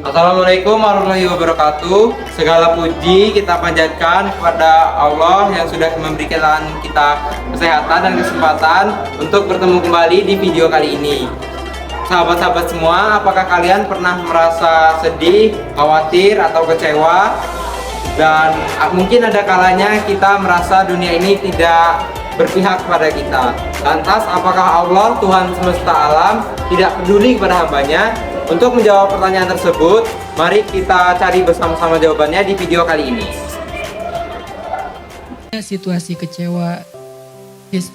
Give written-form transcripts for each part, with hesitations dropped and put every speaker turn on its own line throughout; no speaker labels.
Assalamualaikum warahmatullahi wabarakatuh. Segala puji kita panjatkan kepada Allah yang sudah memberikan kita kesehatan dan kesempatan untuk bertemu kembali di video kali ini. Sahabat-sahabat semua, apakah kalian pernah merasa sedih, khawatir, atau kecewa? Dan mungkin ada kalanya kita merasa dunia ini tidak berpihak kepada kita. Lantas, apakah Allah, Tuhan semesta alam, tidak peduli kepada hambanya? Untuk menjawab pertanyaan tersebut, mari kita cari bersama-sama jawabannya di video kali ini.
Situasi kecewa,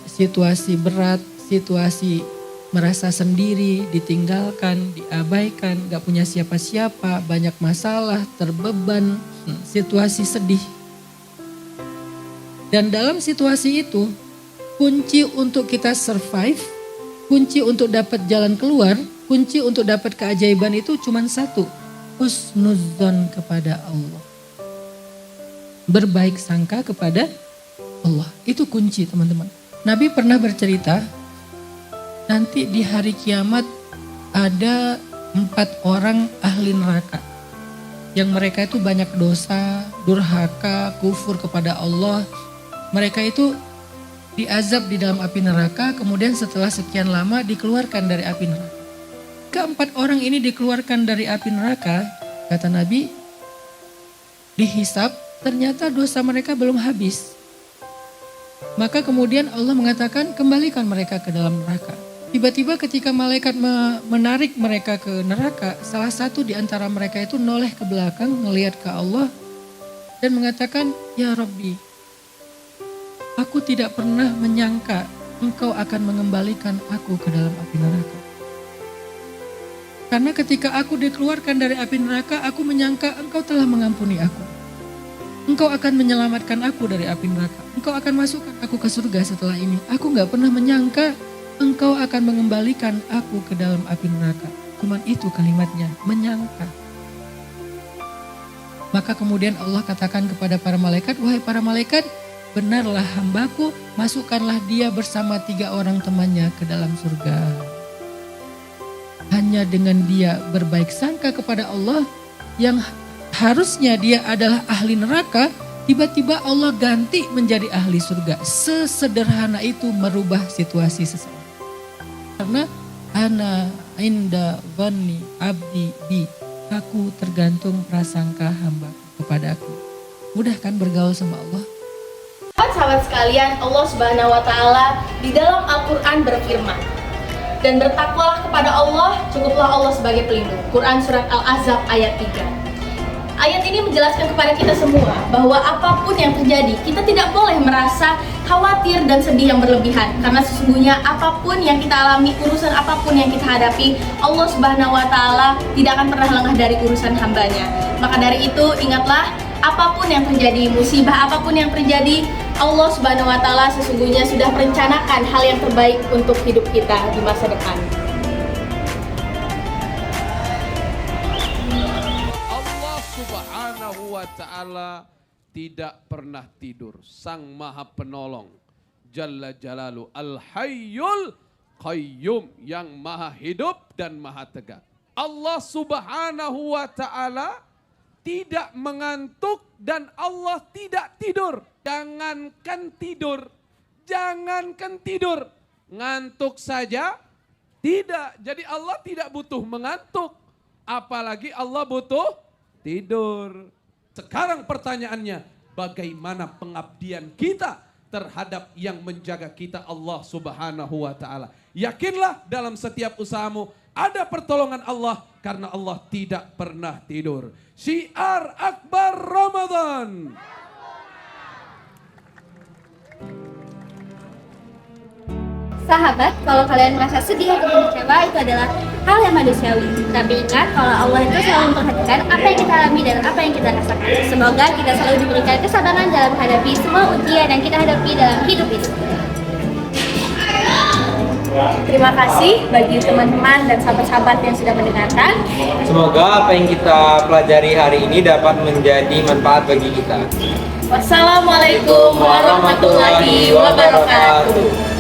situasi berat, situasi merasa sendiri, ditinggalkan, diabaikan, gak punya siapa-siapa, banyak masalah, terbeban, situasi sedih. Dan dalam situasi itu, kunci untuk kita survive, kunci untuk dapat jalan keluar, kunci untuk dapat keajaiban itu cuma satu, husnudzon kepada Allah. Berbaik sangka kepada Allah, itu kunci teman-teman. Nabi pernah bercerita, nanti di hari kiamat ada 4 orang ahli neraka. Yang mereka itu banyak dosa, durhaka, kufur kepada Allah. Mereka itu diazab di dalam api neraka, kemudian setelah sekian lama dikeluarkan dari api neraka. Keempat orang ini dikeluarkan dari api neraka, kata Nabi, dihisap, ternyata dosa mereka belum habis. Maka kemudian Allah mengatakan, kembalikan mereka ke dalam neraka. Tiba-tiba ketika malaikat menarik mereka ke neraka, salah satu di antara mereka itu noleh ke belakang, melihat ke Allah, dan mengatakan, Ya Rabbi, aku tidak pernah menyangka Engkau akan mengembalikan aku ke dalam api neraka. Karena ketika aku dikeluarkan dari api neraka, aku menyangka Engkau telah mengampuni aku. Engkau akan menyelamatkan aku dari api neraka. Engkau akan masukkan aku ke surga setelah ini. Aku gak pernah menyangka Engkau akan mengembalikan aku ke dalam api neraka. Cuman itu kalimatnya, menyangka. Maka kemudian Allah katakan kepada para malaikat, wahai para malaikat, benarlah hambaku, masukkanlah dia bersama 3 orang temannya ke dalam surga. Hanya dengan dia berbaik sangka kepada Allah, yang harusnya dia adalah ahli neraka, tiba-tiba Allah ganti menjadi ahli surga. Sesederhana itu merubah situasi seseorang. Karena ana inda dhanni abdi bi, aku tergantung prasangka hamba kepada aku. Mudah kan bergaul sama Allah?
Sahabat sekalian, Allah Subhanahu wa taala di dalam Al-Qur'an berfirman, dan bertakwalah kepada Allah, cukuplah Allah sebagai pelindung. Quran surat Al-Ahzab ayat 3. Ayat ini menjelaskan kepada kita semua bahwa apapun yang terjadi, kita tidak boleh merasa khawatir dan sedih yang berlebihan. Karena sesungguhnya apapun yang kita alami, urusan apapun yang kita hadapi, Allah Subhanahu wa taala tidak akan pernah lengah dari urusan hambanya. Maka dari itu, ingatlah, apapun yang terjadi, musibah apapun yang terjadi, Allah Subhanahu wa taala sesungguhnya sudah merencanakan hal yang terbaik untuk hidup kita di masa depan.
Allah Subhanahu wa taala tidak pernah tidur. Sang Maha Penolong, Jalla Jalalu, Al-Hayyul Qayyum, yang Maha hidup dan Maha tegak. Allah Subhanahu wa taala tidak mengantuk dan Allah tidak tidur. Jangankan tidur, ngantuk saja tidak. Jadi Allah tidak butuh mengantuk, apalagi Allah butuh tidur. Sekarang pertanyaannya, bagaimana pengabdian kita terhadap yang menjaga kita, Allah Subhanahu wa taala? Yakinlah dalam setiap usahamu ada pertolongan Allah, karena Allah tidak pernah tidur. Syiar Akbar Ramadan.
Sahabat, kalau kalian merasa sedih atau kecewa, itu adalah hal yang manusiawi. Tapi ingat, kalau Allah itu selalu memperhatikan apa yang kita alami dan apa yang kita rasakan. Semoga kita selalu diberikan kesabaran dalam menghadapi semua ujian yang kita hadapi dalam hidup ini.
Terima kasih bagi teman-teman dan sahabat-sahabat yang sudah mendengarkan.
Semoga apa yang kita pelajari hari ini dapat menjadi manfaat bagi kita.
Wassalamualaikum warahmatullahi wabarakatuh.